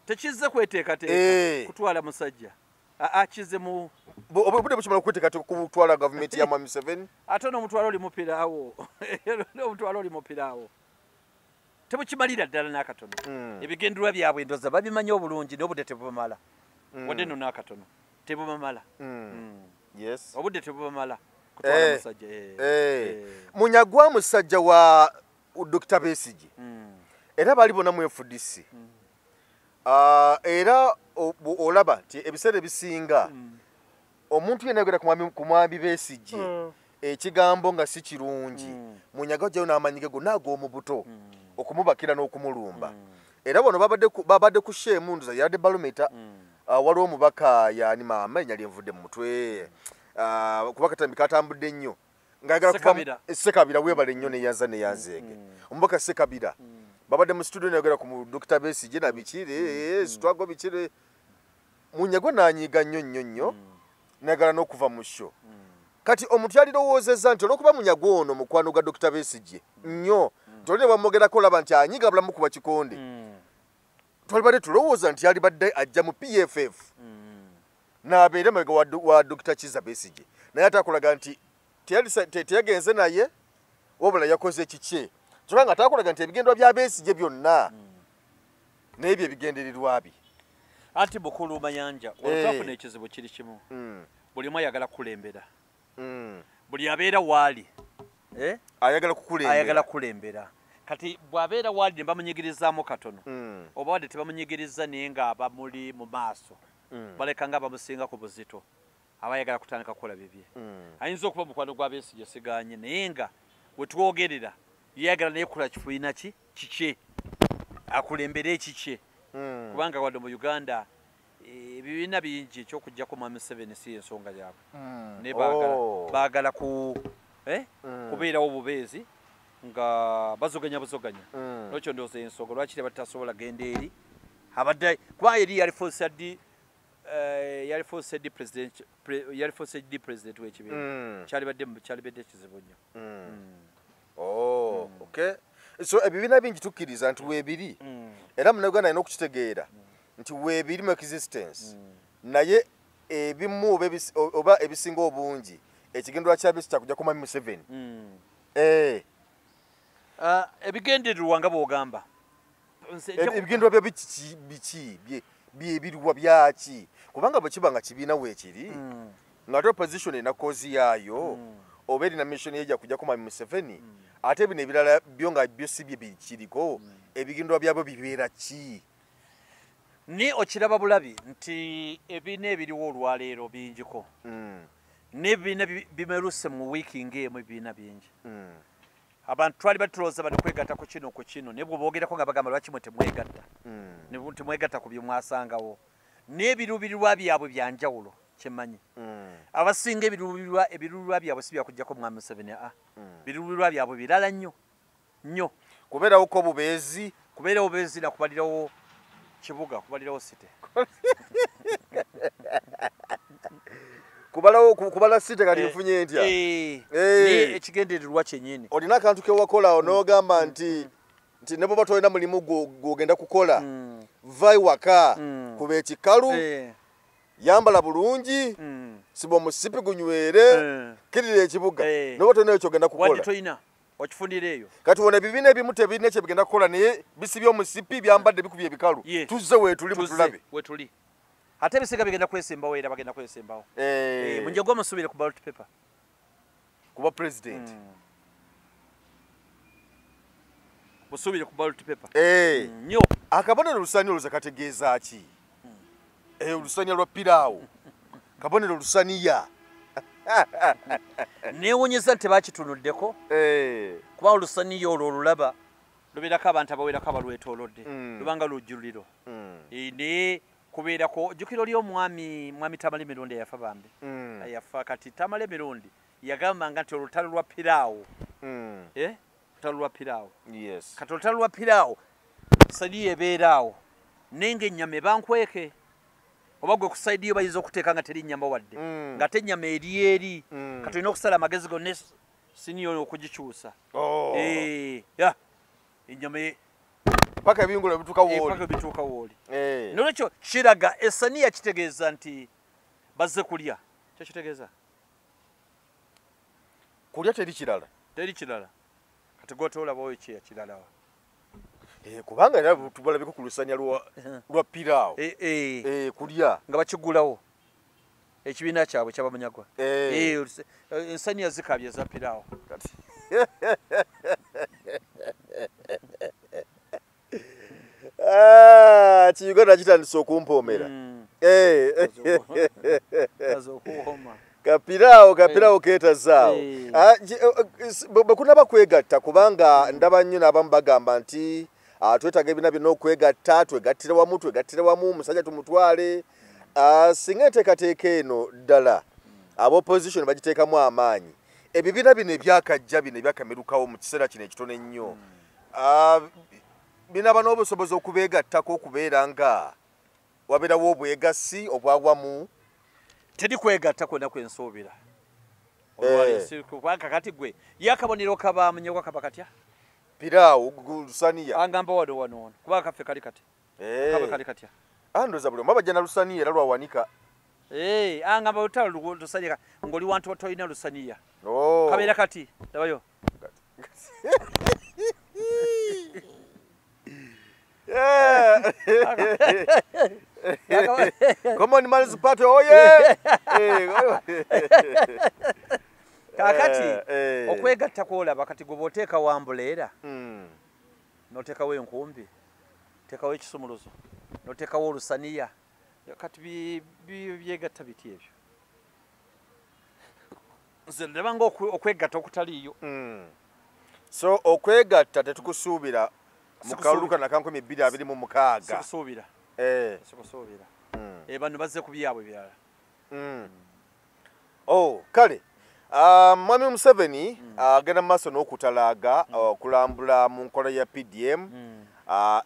tekizze kweteekateeka kutwala musajja kizze mu obudde bukimala okweteekateeka kutwala gavumenti ya Mwami Museveni ate n'omutwalo oli mupiraawo n'omutwalo oli mupiraawo tebukimalira ddala n'akatono ebigendererwa byabwe endoza babimanyi obulungi n'obudde tebumala wadde nno n'akatono tebubamala yes obudde tebubamala kutwala musajja Munyagwa musajja wa Dr. Besigye era bali bona mu FDC era olaba nti ebiseera ebisinga omuntu yenagera ku mwami Besigye ekigambo nga si kirungi Munyagwa jjayo n'amanyige gonna ag'omubuto okumubakira n'okumulumba era bono babadde ku shemunduza yadde balometa waliwo omubaka yani maama enya lyenvudde mu mutwe kuba katambika atambudde nnyo ng'ayagala kuva Ssekabira webale nnyo neyanza neyanzeege omubaka Ssekabira babadde mu studio n'ayogera ku Dr. Besigye na bikire sitwago bikire Munyagwa n'anyiiga nnyo n'ayagala n'okuva mu show kati omuntu yalirowoozezza nti olw'okuba Munyagwa ono mukwano gwa Dr. Besigye nnyo toline bamugerako laba nti anyiga bulamu kuba kikonde twalibadde tulowooza nti yalibadde ajja mu PFF n'abeera mabega wa Dr. Kizza Besigye naye ate akulaga nti teyagenze naye wabula yakoze kiki kyokka nga atakulaga nti ebigendwa bya Besigye byonna n'ebyo ebigendererwa bye anti Bukulu Mayanja olutafuna ekizibu kiri kimu buli omu ayagala kukulembera buli abeera waali ayagala kukulembera kati bw'abeera waali ne bamunyigirizaamu katono oba wadde tebamunyigiriza naye nga bamuli mu maaso baleka nga bamusinga ku buzito aba ayagala kutandika kukola bibye ayinza okuba mukwano gwa Besigye siganye naye nga we twogerera yayagala naye kukola kifuina kikye akulembere ekikye kubanga wadde mu Uganda ebibiina bingi ekyokuggyako mwami Museveni si ensonga yaabwe naye baagala kubeerawo obubeezi nga bazoganya n'ekyo ndowooza ensonga lwaki tebatasobola genda eri abadde kuba eri yali forced president w'ekibiina kyalibadde kizibu nnyo okay so ebibiina bingi tukkiriza nti weebiri era Munnayuganda alina okukitegeera nti weebiri mu existence naye ebimu oba ebisinga obungi ekigendwa kya Besigye kyakujja ku mwami Museveni ebigendererwa nga bw'ogamba ebigendwa bya biki byebirwa byaki kubanga bwe kiba nga kibiina weekiri ng'ate opposition erina kozi yaayo oba erina mission yejja kujja ku mwami Museveni ate bino ebirala byo nga byo si bye bikiriko ebigendwa byabyo bibeera ki ni okiraba bulabi nti ebiina ebiriwo olwaleero bingiko n'ebibiina bimeruse mu wiiki ng'emu ebibiina bingi abantu twali batulowooza bano kwegatta ku kino naye bwe boogerako nga bagamba lwaki mwe temwegatta temwegatta ku bye mwasangawo n'ebiruubirirwa byabwe bya njawulo kyemmanyi abasinga ebiruubirirwa byabwe si byakuggyako mwami Museveni biruubirirwa byabwe birala nnyo kubeerawo ko obubeezi nakubalirawo kibuga kubalirawo site kubala site kati nfunye ntya ekigendererwa kyennyini olina akantu kewakola onogamba nti ne bwoba tolina mulimu gwogenda kukola vai waka kuba ekikalu yambala bulungi siba omusipi gunywere kirira ekibuga noba tolina ekyogenda kukola toyina okifunira eyo kati wona ebibiina ebimu tebirina ekyo bigenda kukola naye bisibye omusipi byambadde bikubye ebikalu tuzze weetuli mutulabe wetuli ate ebisinga bigenda kwesimbawo era bagenda kwesimbawo Munyagwa musubire ku ballot paper kuba president musubire ku ballot paper nnyo akabonero lusaniya oluza kategeeza ki olusaniya lwa piraawo kabonero lusaniya neewunyeza nti bakitunuddeko kuba olusaniya olwo olulaba lubeerako abantu abawerako abalwetoolodde lubanga lujjuliro naye kubeerako jjukiro ly'omwami Tamale Mirundi yafa bambi yafa kati Tamale Mirundi yagambanga nti olutalo lwa piraawo olutalo lwa piraawo kati olutalo lwa piraawo saniya ebeeraawo nenga ennyama ebankweke oba gwe ku sayidi yo bayinza okuteeka nga teri nnyama wadde ng'ate ennyama eri kati olina okusala amagezi gonna siniya okugikyusa ennyama paka ebingula bituuka wooli nolwekyo kiraga esaniya kitegeeza nti bazze kulya kyekitegeeza kulya teri kirala kati gwotolabawo ekyeya kiralawa kubanga era tubalabiko ku lusaniya lwa piraawo kulya nga bakigulawo ekibiina kyabwe kyabamanyagwa ensaniya zikabye za piraawo kiyuganda kitandise okumpoomera kapiraawo keetazaawo bekunaba kwegatta kubanga ndaba nnyo n'abamu bagamba nti twetaaga ebibiina byonna okwegatta twegattire wamu omusajja tumutwale singa enteekateeka eno ddala ab'opposition bagiteekamu amaanyi ebibiina bino ebyakajja bino ebyakamerukawo mu kiseera kino ekitono ennyo binaba n'obusobozi okubeegattako okubeera nga wabeerawo obwegassi obwawamu teri kwegatta kwonna kwensuubira kubanga kati gwe yakabonero kabamanyagwa kaba katya piraawo lusaniya angamba wano kubanga kaffe kali kati kaba kali katya andoza buli omaba jana lusaniya era lwawanika angamba lutalo lusaniya ng'oli wantu batolina lusaniya kabeera kati labayo Common Man's Party, oh yeah! Kakati, okwegatta kwolaba kati gwe bw'oteeka wambuleera n'oteekawo enkumbi teekawo ekisumuluzo n'oteekawo olusaniya kati byegatta biti ebyo nze ndaba nga okwegatta okutaliiyo so okwegatta tetukusuubira mu kalulu kana kankumi 2026 sikusuubira sikusuubira bano bazze ku byabwe byala kale Mwami Museveni agenda maaso n'okutalaaga okulambula mu nkola ya PDM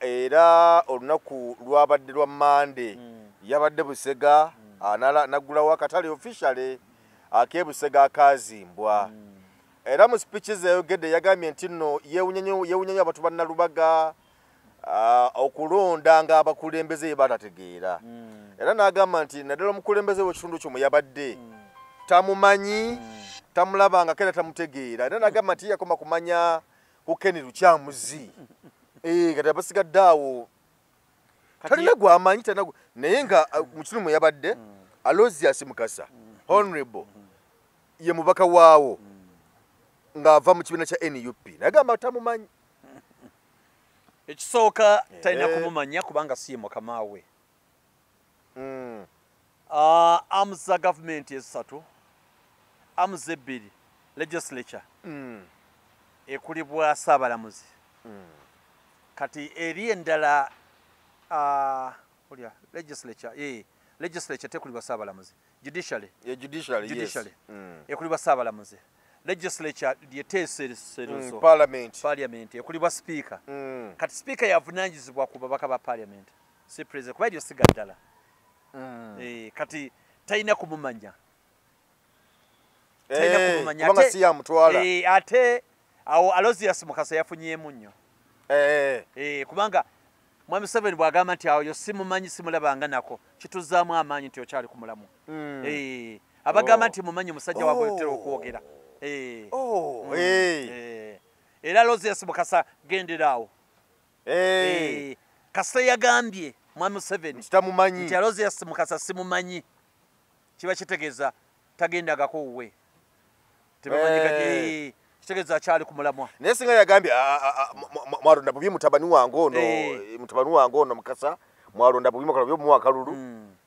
era olunaku lwabadde lwa Mande yabadde Busega naggulawo akatale officially ak'Ebusega akaazimbwa era mu speeches eyogedde yagambye nti nno yeewunyanya abantu bannalubaga okulonda nga abakulembeze ye batategeera era n'agamba nti naddala omukulembeze w'ekitundu kyo mwe yabadde tamumanyi tamulabanga kera tamutegeera era n'agamba nti yakoma kumanya ku Ken Lukyamuzi kati abasigadde awo talina gwamanyi naye nga mu kitundu mwe yabadde Aloysius Mukasa honorable ye mubaka waawo ng'ava mu kibiina kya NUP nagamba tamumanyi ekisooka talina kumumanya kubanga si ye mukama we amuza gavumenti esatu amuza ebbiri legislature ekulibwa Ssaabalamuzi kati eri endala legislature tekulibwa Ssaabalamuzi judiciary ekulibwa Ssaabalamuzi legislature lyeteeserezo parliament ekulibwa speaker kati speaker yavunanyizibwa ku babaka ba parliament si president kuba eryo siga ddala kati talina kumumanya ate awo Aloysius Mukasa yafunyemu nnyo kubanga Mwami Museveni bw'agamba nti awo yo simumanyi simulabanga nako kituzaamu amaanyi nti okyali ku mulamu abagamba nti mumanyi musajja waabwe otera okwogera era Aloysius Mukasa gendera awo Kasita yagambye Mwami Museveni nti Aloysius Mukasa simumanyi kiba kitegeeza tagendagako wuwe tebamanyi kitegeeza akyali ku mulamwa naye singa yagambye mwalonda bubi mutabani wange ono Mukasa mwalonda bubi mukola byo mu akalulu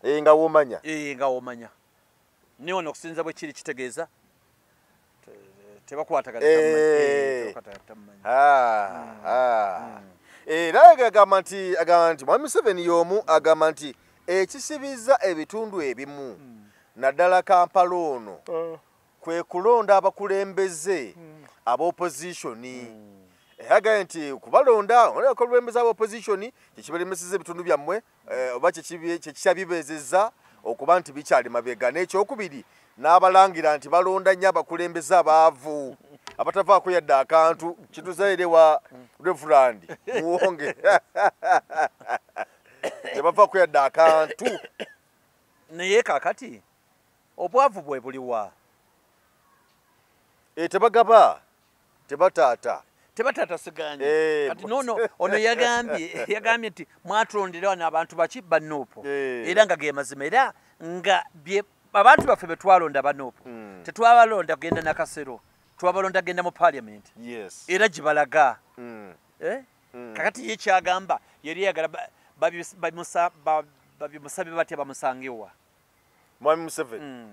nga womanya ne ono okusinza bwe kiri kitegeeza tebakwatagana era agamba nti Mwami Museveni y'omu agamba nti ekisibiza ebitundu ebimu naddala Kampala ono kwe kulonda abakulembeze ab'oppositioni agambye nti kubalonda abakulembeze ab'oppositioni kyekibalemeseza ebitundu byammwe oba kyekikyabibezeza okuba nti bikyali mabega n'ekyokubiri n'abalangira nti balonda nnyo abakulembeze abaavu abatavaako yadde akantu kituzaire wa Reverend muwonge tebavaako yadde akantu naye kakati obwavu bwe buliwa tebagaba tebataata siganye kati nono ono yagambye nti mwatulonderawo n'abantu baki bannuupo era nga ge mazima era nga abantu baffe betwalonda banopo tetwabalonda genda na Kasero twabalonda genda mu parliament era gibalaga kakati yekyagamba yeri yagala babimusabe batya bamusangewa Mwami Museveni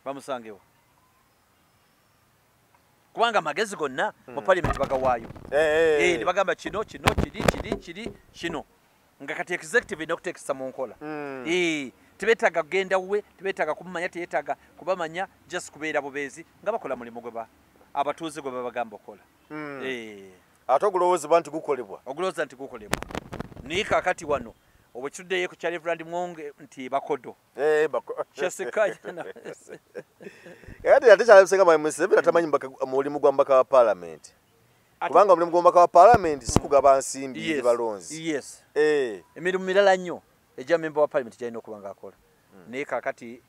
bamusangewa kubanga magezi gonna mu parliament bagawaayo ne bagamba kino kino nga kati executive inokutekisa mu nkola tebetaga kugenda we tebetaga kumanya teyetaga kubamanya just kubeera bubeezi nga bakola mulimu gwe abatuuze gwe babagamba okola ate ogulowooza nti gukolebwa naye kakati wano obwekituddeyo ku Reverend Mwonge nti bakodo ate kyalabisenga Mwami Museveni atamanyi mulimu gwa mbaka wa parliament kubanga omulimu gw'omubaka wa parliament si kugaba nsimbi balonzi emirimu mirala nnyo ejja memba wa parliament gyalina okuba ng'akola naye kakati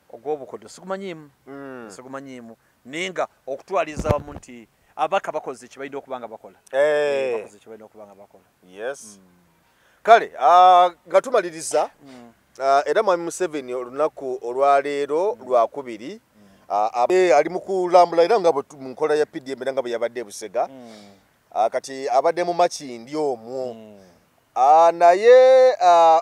ogw'obukodo sigumanyiimu naye nga okutwaliza wamu nti abaka bakoze kye balina okuba nga bakola kale nga tumaliriza era Mwami Museveni olunaku olwaleero lwakubiri ali mu kulambula era nga mu nkola ya PDM era nga bwe yabadde Busega kati abadde mu Makindi omwo naye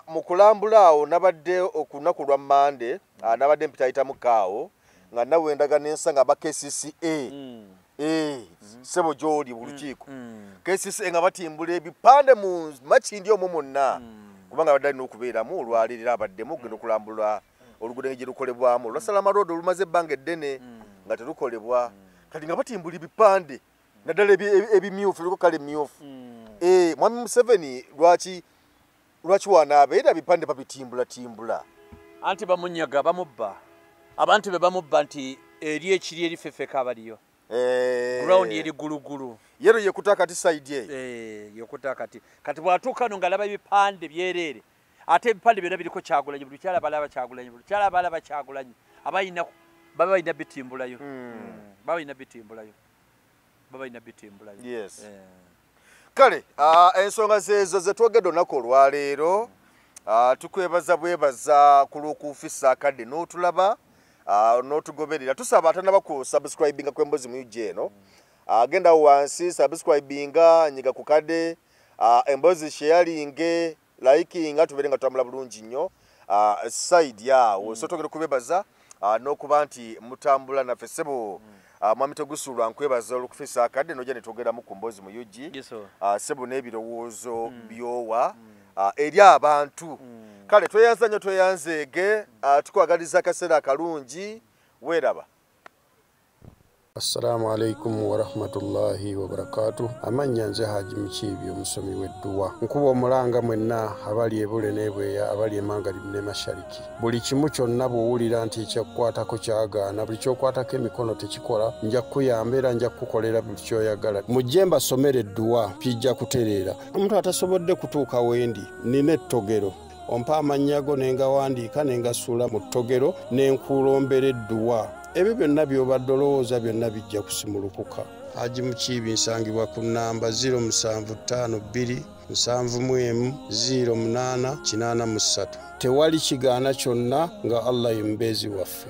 mu kulambula awo nabadde okunaku lwa Mande nabadde mpitayita mukaawo nga nawe endagano ensanga aba KCCA sebo gy'oli mu lukiiko KCCA nga batimbula ebipande mu Makindi omwo mwonna kubanga abadde alina okubeeramu olwaleero abaddemu okugenda okulambula oluguudo gye lukolebwamu Lwasalama Road olumaze ebbanga eddene nga terukolebwa kati nga batimbula ebipande naddala ebimyufu ebiliko kale emyufu Mwami Museveni lwaki wanaabeera bipande babitimbula anti bamunyaga bamubba abantu be bamubba nti eri ekiri erifefeka abaliyo ground eri gulugulu yero yekuta kati side yekuta kati bwatuuka no ngalaba ebipande byereere ate ebipande byonna biriko Kyagulanyi buli kyala balaba Kyagulanyi abayina bitimbulayo kale ensonga zezo zetwogedde olunaku olwaleero tukwebaza bwebaza ku lw'okuufisa akadde n'otulaba n'otugoberera tusaba atanaba ku subscribinga kw'emboozi mu UG eno agenda wansi subscribinga nyiga ku kadde emboozi sharinge likinga tubeere nga tutambula bulungi nnyo side yawo so twogera kubebaza n'okuba nti mutambula naffe ssebo Mwami Togusulwa nkwebaza olw'okufisa akadde n'ojja ne twogeramu ku mboozi mu UG ssebo n'ebirowoozo byowa eri abantu kale tweyanza nnyo tweyanzeege tukwagaliza akaseera akalungi weeraba Assalamu alaikum wa rahmatullahi wa barakatuh. Amanya nze Haji Mukiibi omusomi w'edduwa. Nkuba omulanga mwenna abali ebule n'ebweya abali emangalibi ne mashariki. Buli kimu kyonna bw'owulira nti ekyakukwatako kyagaana buli ky'okwatako emikono tekikola nja kukuyamba era nja kukukolera buli ky'oyagala. Mujje mbasomere edduwa pijja kutereera. Omuntu atasobodde kutuuka wendi nina ettogero. Ompa amannya go ne ngawandiika ne ngasuula mu ttogero ne nkulombera edduwa. Ebyo byonna by'obadde olowooza byonna bijja kusimulukuka. Haji Mukiibi nsangibwa ku nnamba 0752 71 08 83. Tewali kigaana kyonna nga Allah ye mubeezi waffe.